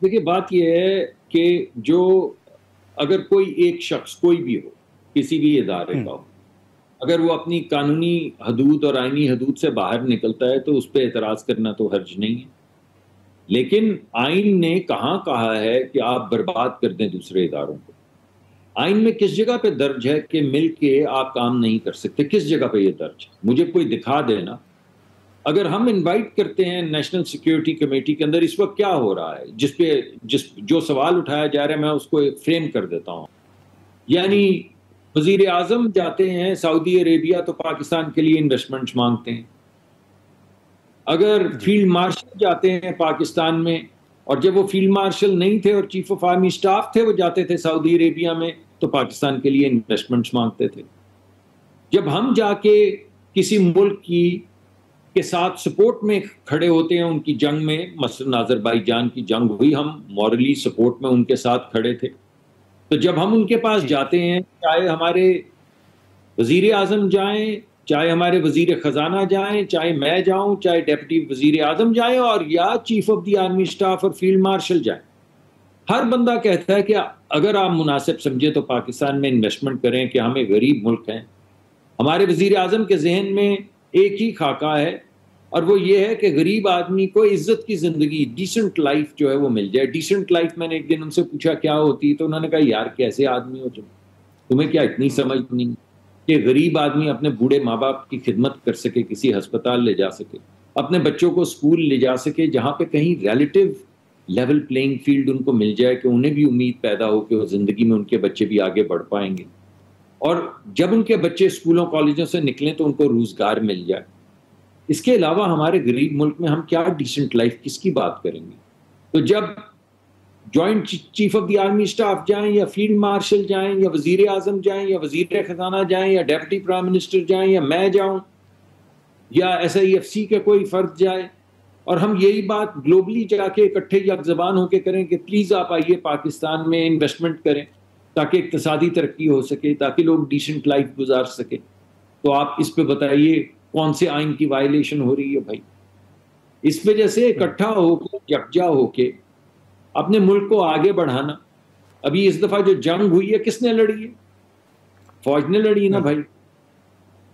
देखिए, बात यह है कि जो अगर कोई एक शख्स कोई भी हो, किसी भी इदारे का हो, अगर वो अपनी कानूनी हदूद और आईनी हदूद से बाहर निकलता है तो उस पर एतराज़ करना तो हर्ज नहीं है। लेकिन आइन ने कहाँ कहा है कि आप बर्बाद कर दें दूसरे इदारों को? आइन में किस जगह पे दर्ज है कि मिल के आप काम नहीं कर सकते? किस जगह पे ये दर्ज है? मुझे कोई दिखा देना। अगर हम इनवाइट करते हैं नेशनल सिक्योरिटी कमेटी के अंदर, इस वक्त क्या हो रहा है, जो सवाल उठाया जा रहा है, मैं उसको फ्रेम कर देता हूँ। यानी वजीर आजम जाते हैं सऊदी अरेबिया तो पाकिस्तान के लिए इन्वेस्टमेंट्स मांगते हैं। अगर फील्ड मार्शल जाते हैं पाकिस्तान में, और जब वो फील्ड मार्शल नहीं थे और चीफ ऑफ आर्मी स्टाफ थे, वो जाते थे सऊदी अरेबिया में तो पाकिस्तान के लिए इन्वेस्टमेंट्स मांगते थे। जब हम जाके किसी मुल्क के साथ सपोर्ट में खड़े होते हैं उनकी जंग में, मसलन अज़रबैजान की जंग हुई, हम मॉरली सपोर्ट में उनके साथ खड़े थे। तो जब हम उनके पास जाते हैं, चाहे हमारे वजीर आजम जाएं, चाहे हमारे वजीर खजाना जाएं, चाहे मैं जाऊं, चाहे डेप्यूटी वजीर आजम जाए, और या chief of the army staff और फील्ड मार्शल जाए, हर बंदा कहता है कि अगर आप मुनासिब समझे तो पाकिस्तान में इन्वेस्टमेंट करें कि हम एक गरीब मुल्क हैं। हमारे वजीर आजम के जहन में एक ही खाका है, और वो ये है कि गरीब आदमी को इज्जत की जिंदगी, डिसेंट लाइफ जो है वो मिल जाए। डिसेंट लाइफ, मैंने एक दिन उनसे पूछा क्या होती, तो उन्होंने कहा यार कैसे आदमी हो तुम, तुम्हें क्या इतनी समझ नहीं कि गरीब आदमी अपने बूढ़े माँ बाप की खिदमत कर सके, किसी अस्पताल ले जा सके, अपने बच्चों को स्कूल ले जा सके, जहाँ पे कहीं रिलेटिव लेवल प्लेइंग फील्ड उनको मिल जाए कि उन्हें भी उम्मीद पैदा हो कि वो जिंदगी में उनके बच्चे भी आगे बढ़ पाएंगे, और जब उनके बच्चे स्कूलों कॉलेजों से निकलें तो उनको रोजगार मिल जाए। इसके अलावा हमारे गरीब मुल्क में हम क्या डिसेंट लाइफ किसकी बात करेंगे? तो जब joint chief of the army staff जाएं, या फील्ड मार्शल जाएं, या वजीर आजम जाएं, या वजीर खजाना जाएं, या डेप्यूटी प्राइम मिनिस्टर जाएं, या मैं जाऊं, या SIFC के कोई फर्द जाए, और हम यही बात ग्लोबली जाके इकट्ठे यक ज़बान होकर करें कि प्लीज़ आप आइए पाकिस्तान में इन्वेस्टमेंट करें ताकि इक्तिसादी तरक्की हो सके, ताकि लोग डिसेंट लाइफ गुजार सके, तो आप इस पे बताइए कौन से आइन की वायलेशन हो रही है भाई? इस वजह से इकट्ठा होकर, यकजा होके अपने मुल्क को आगे बढ़ाना। अभी इस दफा जो जंग हुई है, किसने लड़ी है? फौज ने लड़ी ना भाई।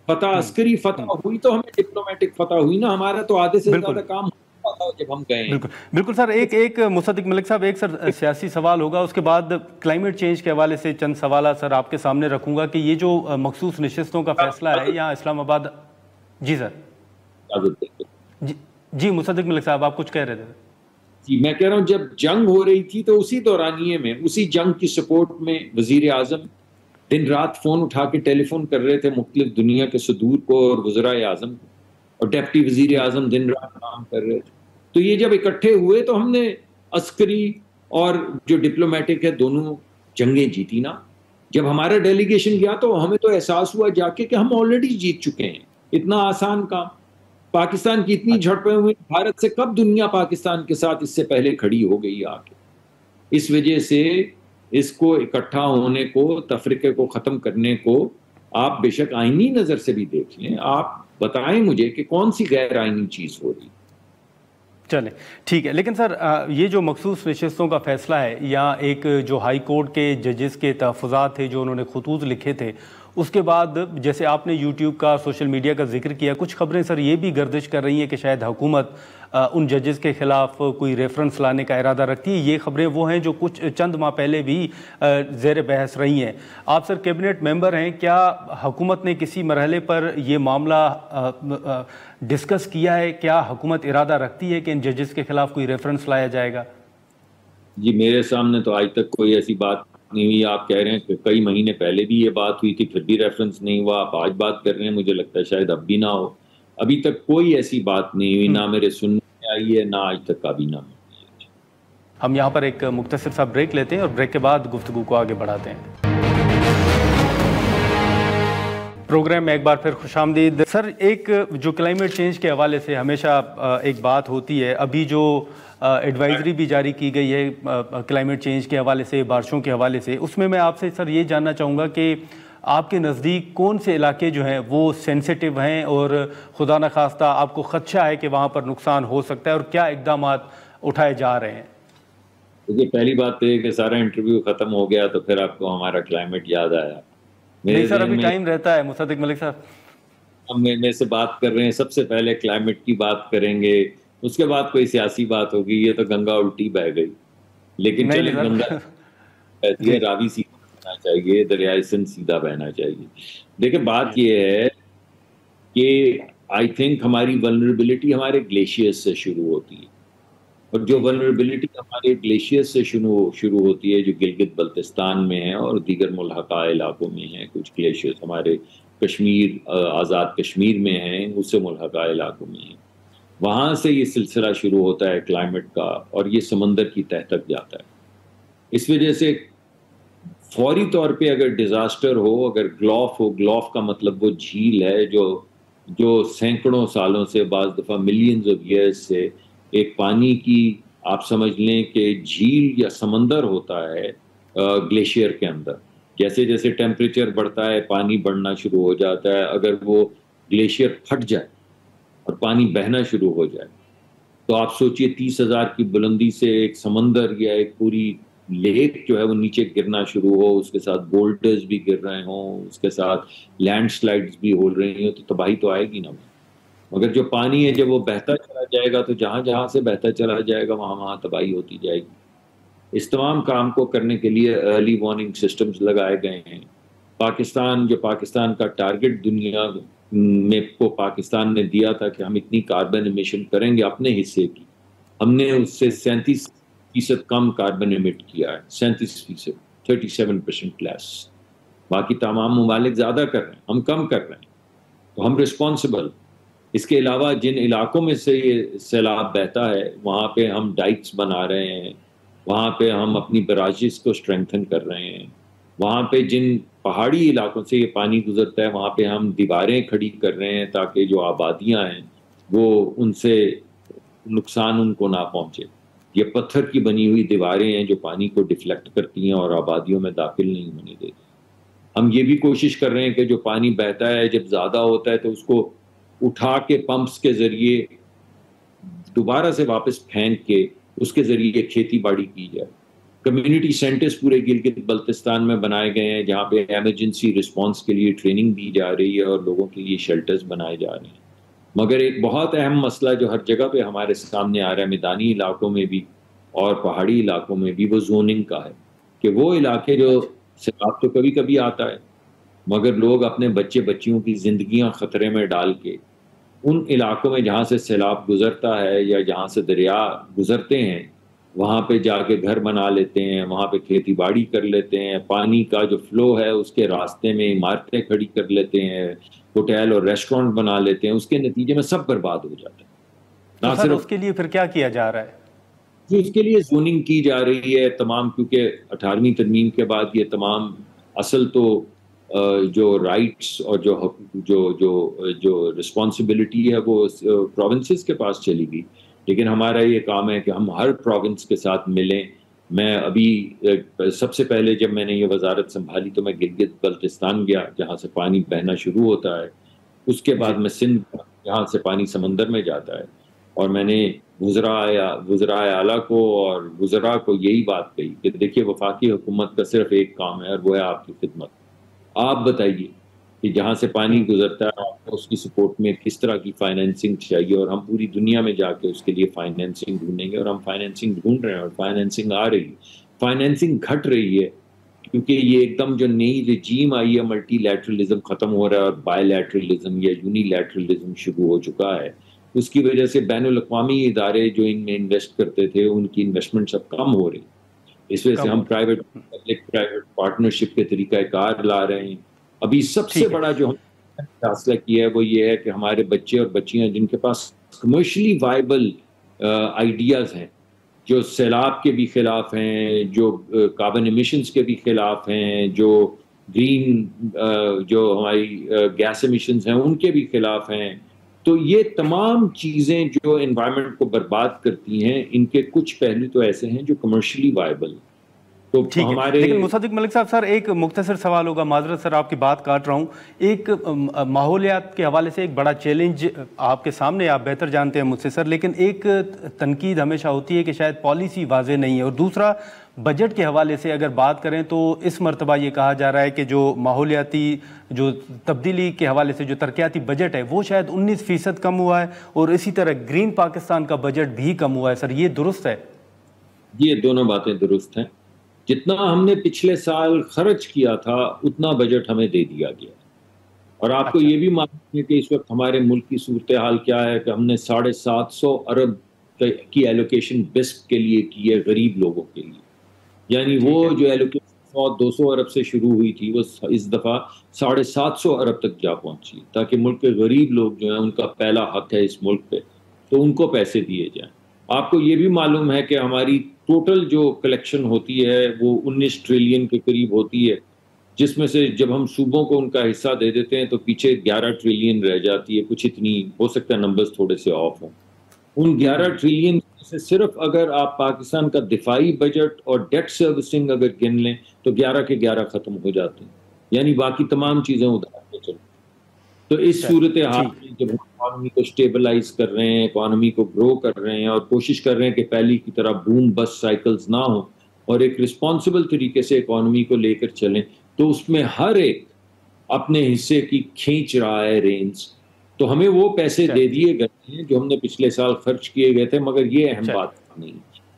फतह, अस्करी फतह हुई तो हमें डिप्लोमेटिक फतह हुई ना। हमारा तो आधे से ज्यादा काम था जब हम गए। बिल्कुल सर, एक मुसद्दिक मलिक साहब, एक सर सियासी सवाल होगा, उसके बाद क्लाइमेट चेंज के हवाले से चंद सवाल सर आपके सामने रखूंगा कि ये जो मखसूस नशिस्तों का फैसला है यहाँ इस्लामाबाद। जी सर। जी मुसद्दिक मलिक साहब, आप कुछ कह रहे थे? जी, मैं कह रहा हूँ जब जंग हो रही थी तो उसी दौरानिये में, उसी जंग की सपोर्ट में वजीर आजम दिन रात फोन उठा के टेलीफोन कर रहे थे मुख्तलिफ दुनिया के सदूर को और वज़राए आजम को, और डेप्टी वजीर आजम दिन रात काम कर रहे थे। तो ये जब इकट्ठे हुए तो हमने अस्करी और जो डिप्लोमेटिक है दोनों जंगें जीती ना। जब हमारा डेलीगेशन गया तो हमें तो एहसास हुआ जाके कि हम ऑलरेडी जीत चुके हैं। इतना आसान काम, पाकिस्तान की इतनी झड़पें हुई, भारत से कब दुनिया पाकिस्तान के साथ इससे पहले खड़ी हो गई आके। इस वजह से इसको इकट्ठा होने को, तफरीके को ख़त्म करने को आप बेशक आईनी नज़र से भी देख लें। आप बताएं मुझे कि कौन सी गैर आईनी चीज़ हो रही। चलें ठीक है, लेकिन सर ये जो मखसूस नशिस्तों का फैसला है, या एक जो हाई कोर्ट के जजेस के तहफ़्फ़ुज़ात थे जो उन्होंने खुतूत लिखे थे, उसके बाद जैसे आपने यूट्यूब का, सोशल मीडिया का जिक्र किया, कुछ खबरें सर ये भी गर्दिश कर रही हैं कि शायद हुकूमत उन जजेस के ख़िलाफ़ कोई रेफरेंस लाने का इरादा रखती है। ये खबरें वो हैं जो कुछ चंद माह पहले भी ज़ेर बहस रही हैं। आप सर कैबिनेट मेंबर हैं, क्या हुकूमत ने किसी मरहले पर ये मामला डिस्कस किया है? क्या हुकूमत इरादा रखती है कि इन जजेस के ख़िलाफ़ कोई रेफरेंस लाया जाएगा? जी, मेरे सामने तो आज तक कोई ऐसी बात नहीं हुई। आप कह रहे हैं कि कई महीने पहले भी ये बात हुई थी, फिर भी रेफरेंस नहीं हुआ। आप आज बात कर रहे हैं, मुझे लगता है शायद अब भी ना हो। अभी तक कोई ऐसी बात नहीं हुई, ना मेरे सुनने में आई है, ना आज तक कभी ना। हम यहाँ पर एक मुख्तसर सा ब्रेक लेते हैं और ब्रेक के बाद गुफ्तगू को आगे बढ़ाते हैं। प्रोग्राम में एक बार फिर खुशामदीद। सर, एक जो क्लाइमेट चेंज के हवाले से हमेशा एक बात होती है, अभी जो एडवाइजरी भी जारी की गई है क्लाइमेट चेंज के हवाले से, बारिशों के हवाले से, उसमें मैं आपसे सर ये जानना चाहूँगा कि आपके नज़दीक कौन से इलाके जो हैं वो सेंसिटिव हैं और खुदा न खास्ता आपको ख़दशा है कि वहाँ पर नुकसान हो सकता है, और क्या इक़दाम उठाए जा रहे हैं? देखिए, पहली बात तो ये कि सारा इंटरव्यू खत्म हो गया तो फिर आपको हमारा क्लाइमेट याद आया। नहीं सर, अभी टाइम रहता है मुसद्दिक मलिक साहब। हम मेरे से बात कर रहे हैं, सबसे पहले क्लाइमेट की बात करेंगे, उसके बाद कोई सियासी बात होगी। ये तो गंगा उल्टी बह गई, लेकिन चले गंगा बहती है, रावी सीधा बहना चाहिए, दरियाए सिंध सीधा बहना चाहिए। देखिए, बात ये है कि आई थिंक हमारी वल्नरेबिलिटी हमारे ग्लेशियर्स से शुरू होती है, और जो वल्नरेबिलिटी हमारे ग्लेशियर्स से शुरू होती है, जो गिलगित बल्तिस्तान में है और दीगर मुल्हका इलाकों में है, कुछ ग्लेशियर्स हमारे कश्मीर, आज़ाद कश्मीर में हैं, उससे मुल्हका इलाकों में है, वहाँ से ये सिलसिला शुरू होता है क्लाइमेट का, और ये समंदर की तह तक जाता है। इस वजह से फौरी तौर पे अगर डिज़ास्टर हो, अगर ग्लॉफ हो, ग्लॉफ का मतलब वो झील है जो सैकड़ों सालों से, बाज़ दफ़ा मिलियंस ऑफ ईयर्स से एक पानी की, आप समझ लें कि झील या समंदर होता है ग्लेशियर के अंदर। जैसे जैसे टेम्परेचर बढ़ता है, पानी बढ़ना शुरू हो जाता है। अगर वो ग्लेशियर फट जाए और पानी बहना शुरू हो जाए, तो आप सोचिए 30,000 की बुलंदी से एक समंदर या एक पूरी लेक जो है वो नीचे गिरना शुरू हो, उसके साथ बोल्डर्स भी गिर रहे हों, उसके साथ लैंडस्लाइड्स भी हो रही हो, तो तबाही तो आएगी ना। मगर जो पानी है जब वो बहता चला जाएगा, तो जहाँ जहाँ से बहता चला जाएगा वहाँ वहाँ तबाही होती जाएगी। इस तमाम काम को करने के लिए अर्ली वार्निंग सिस्टम्स लगाए गए हैं। पाकिस्तान का टारगेट दुनिया में को पाकिस्तान ने दिया था कि हम इतनी कार्बन एमिशन करेंगे अपने हिस्से की, हमने उससे 37% कम कार्बन एमिट किया है। 37%, 37% लेस। बाकी तमाम मुमालिक ज़्यादा कर रहे हैं, हम कम कर रहे हैं, तो हम रिस्पॉन्सिबल। इसके अलावा जिन इलाकों में से ये सैलाब बहता है, वहाँ पे हम डाइक्स बना रहे हैं, वहाँ पे हम अपनी बराजिस को स्ट्रेंथन कर रहे हैं, वहाँ पे जिन पहाड़ी इलाकों से ये पानी गुजरता है वहाँ पे हम दीवारें खड़ी कर रहे हैं ताकि जो आबादियाँ हैं वो उनसे नुकसान उनको ना पहुँचे। ये पत्थर की बनी हुई दीवारें हैं जो पानी को डिफ्लेक्ट करती हैं और आबादियों में दाखिल नहीं होने देती। हम ये भी कोशिश कर रहे हैं कि जो पानी बहता है जब ज़्यादा होता है तो उसको उठा के पंप्स के ज़रिए दोबारा से वापस फेंक के उसके ज़रिए खेती बाड़ी की जाए। कम्युनिटी सेंटर्स पूरे गिलगित बल्तिस्तान में बनाए गए हैं जहाँ पे एमरजेंसी रिस्पांस के लिए ट्रेनिंग दी जा रही है और लोगों के लिए शेल्टर्स बनाए जा रहे हैं। मगर एक बहुत अहम मसला जो हर जगह पे हमारे सामने आ रहा है, मैदानी इलाकों में भी और पहाड़ी इलाकों में भी, वो जोनिंग का है कि वो इलाके जो सैलाब तो कभी कभी आता है मगर लोग अपने बच्चे बच्चियों की ज़िंदगियाँ ख़तरे में डाल के उन इलाकों में जहाँ से सैलाब गुजरता है या जहाँ से दरिया गुजरते हैं वहाँ पे जाके घर बना लेते हैं, वहाँ पे खेती बाड़ी कर लेते हैं, पानी का जो फ्लो है उसके रास्ते में इमारतें खड़ी कर लेते हैं, होटल और रेस्टोरेंट बना लेते हैं। उसके नतीजे में सब बर्बाद हो जाता है। ना सिर्फ उसके लिए फिर क्या किया जा रहा है? जो इसके लिए जोनिंग की जा रही है तमाम, क्योंकि 18वीं तरमीम के बाद ये तमाम असल तो जो राइट्स और जो रिस्पॉन्सिबिलिटी है वो प्रोविंसेस के पास चली गई, लेकिन हमारा ये काम है कि हम हर प्रोविंस के साथ मिलें। मैं अभी सबसे पहले जब मैंने ये वजारत संभाली तो मैं गिलगित बल्तिस्तान गया जहाँ से पानी बहना शुरू होता है, उसके बाद मैं सिंध जहाँ से पानी समंदर में जाता है, और मैंने वज़रा आला को और वज़रा को यही बात कही कि देखिए वफाकी हुकूमत का सिर्फ एक काम है और वो है आपकी खिदमत। आप बताइए कि जहाँ से पानी गुजरता है आपको उसकी सपोर्ट में किस तरह की फाइनेंसिंग चाहिए, और हम पूरी दुनिया में जाके उसके लिए फाइनेंसिंग ढूंढेंगे, और हम फाइनेंसिंग ढूंढ रहे हैं और फाइनेंसिंग आ रही है। फाइनेंसिंग घट रही है क्योंकि ये एकदम जो नई रिजीम आई है, मल्टीलैटरलिज्म ख़त्म हो रहा है और बायलैटरलिज्म या यूनिलैटरलिज्म शुरू हो चुका है। उसकी वजह से बैनुल अक़वामी इदारे जो इनमें इन्वेस्ट करते थे उनकी इन्वेस्टमेंट सब कम हो रही। इस वजह से हम प्राइवेट पार्टनरशिप के तरीक़ाकार ला रहे हैं। अभी सबसे बड़ा जो हमने फैसला किया है वो ये है कि हमारे बच्चे और बच्चियां जिनके पास कमर्शियली वाइबल आइडियाज़ हैं, जो सैलाब के भी खिलाफ हैं, जो कार्बन एमिशंस के भी खिलाफ हैं, जो ग्रीन जो हमारी गैस एमिशंस हैं उनके भी खिलाफ हैं। तो ये तमाम चीज़ें जो एनवायरनमेंट को बर्बाद करती हैं, इनके कुछ पहलू तो ऐसे हैं जो कमर्शियली वायबल हैं। तो हमारे लेकिन मुसद्दिक मलिक साहब, सर एक मुख्तसर सवाल होगा, माजरत सर आपकी बात काट रहा हूँ। एक माहौलियात के हवाले से एक बड़ा चैलेंज आपके सामने, आप बेहतर जानते हैं मुझसे सर, लेकिन एक तनकीद हमेशा होती है कि शायद पॉलिसी वाज़ेह नहीं है। और दूसरा, बजट के हवाले से अगर बात करें तो इस मरतबा ये कहा जा रहा है कि जो माहौलियाती जो तब्दीली के हवाले से जो तरक्याती बजट है वो शायद 19% कम हुआ है, और इसी तरह ग्रीन पाकिस्तान का बजट भी कम हुआ है। सर ये दुरुस्त है? ये दोनों बातें दुरुस्त हैं। जितना हमने पिछले साल खर्च किया था उतना बजट हमें दे दिया गया। और आपको ये भी मालूम है कि इस वक्त हमारे मुल्क की सूरत हाल क्या है कि हमने 750 अरब की एलोकेशन बिस्क के लिए की है, गरीब लोगों के लिए। यानी वो जो एलोकेशन 100-200 अरब से शुरू हुई थी वो इस दफ़ा 750 अरब तक जा पहुंची, ताकि मुल्क के गरीब लोग जो हैं उनका पहला हक है इस मुल्क पे, तो उनको पैसे दिए जाएं। आपको ये भी मालूम है कि हमारी टोटल जो कलेक्शन होती है वो 19 ट्रिलियन के करीब होती है, जिसमें से जब हम सूबों को उनका हिस्सा दे देते हैं तो पीछे 11 ट्रिलियन रह जाती है। कुछ इतनी, हो सकता है नंबर्स थोड़े से ऑफ हों। उन 11 ट्रिलियन से सिर्फ अगर आप पाकिस्तान का दिफाई बजट और डेट सर्विसिंग अगर गिन लें तो 11 के 11 खत्म हो जाते हैं, यानी बाकी तमाम चीजें उधार पे चल। तो इस सूरत हाल में जब हम इकॉनमी को स्टेबलाइज कर रहे हैं, इकॉनमी को ग्रो कर रहे हैं और कोशिश कर रहे हैं कि पहले की तरह बूम बस साइकिल्स ना हो और एक रिस्पॉन्सिबल तरीके से इकॉनमी को लेकर चलें, तो उसमें हर एक अपने हिस्से की खींच रहा है रेंज। तो हमें वो पैसे दे दिए गए हैं जो हमने पिछले साल खर्च किए गए थे, मगर ये अहम बात नहीं।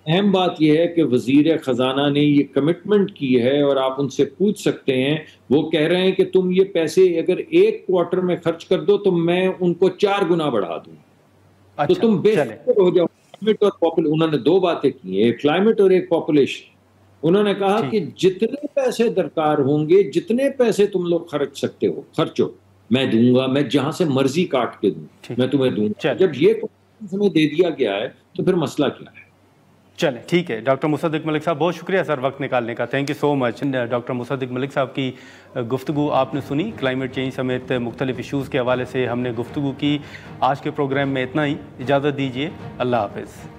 अहम बात यह है कि वजीर खजाना ने ये कमिटमेंट की है और आप उनसे पूछ सकते हैं, वो कह रहे हैं कि तुम ये पैसे अगर एक क्वार्टर में खर्च कर दो तो मैं उनको 4 गुना बढ़ा दूं। तो तुम बेफिक्र हो जाओ। क्लाइमेट और पॉपुलेशन, उन्होंने 2 बातें की हैं, एक क्लाइमेट और एक पॉपुलेशन। उन्होंने कहा कि जितने पैसे दरकार होंगे, जितने पैसे तुम लोग खर्च सकते हो खर्चो, मैं दूंगा, मैं जहां से मर्जी काट के दूं, मैं तुम्हें दूंगा। जब ये हमें दे दिया गया है तो फिर मसला क्या है? चलें, ठीक है। डॉक्टर मुसद्दिक मलिक साहब, बहुत शुक्रिया सर वक्त निकालने का, thank you so much. Doctor Mossadegh Malik साहब की गुफ्तगू आपने सुनी, क्लाइमेट चेंज समेत मुख्तलिफ इशूज़ के हवाले से हमने गुफ्तगू की। आज के प्रोग्राम में इतना ही, इजाज़त दीजिए, अल्लाह हाफ़िज़।